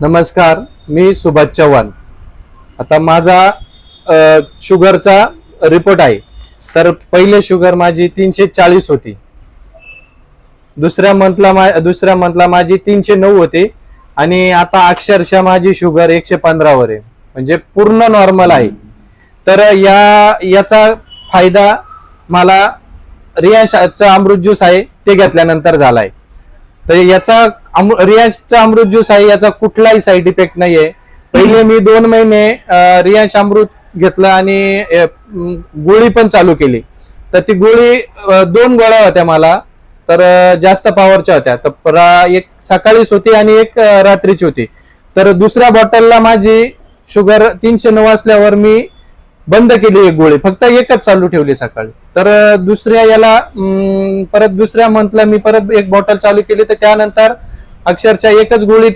नमस्कार, मी सुभाष चव्हाण. आता माझा शुगरचा रिपोर्ट आहे. तर पहिले शुगर माझी 340 होती. दुसऱ्या मंथला माझी 309 होती आणि आता अक्षरशः माझी शुगर 115 वर आहे, म्हणजे पूर्ण नॉर्मल आहे. तर याचा फायदा मला रियांशचा अमृत ज्यूस आहे ते घेतल्यानंतर झालाय. तर याचा रियांशचा अमृत ज्यूस आहे, याचा कुठलाही साईड इफेक्ट नाहीये. पहिले मी 2 महिने रियांश अमृत घेतलं आणि गोळी पण चालू केली. तर ती गोळी 2 गोळ्या होत्या मला, तर जास्त पॉवरच्या होत्या. तर एक सकाळीच होती आणि एक रात्रीची होती. तर दुसऱ्या बॉटलला माझी शुगर 309 असल्यावर मी बंद केली एक गोळी, फक्त एकच चालू ठेवली सकाळी. तर परत दुसऱ्या मंथला मी परत एक बॉटल चालू केली. तर त्यानंतर अक्षरशः एकच गोळी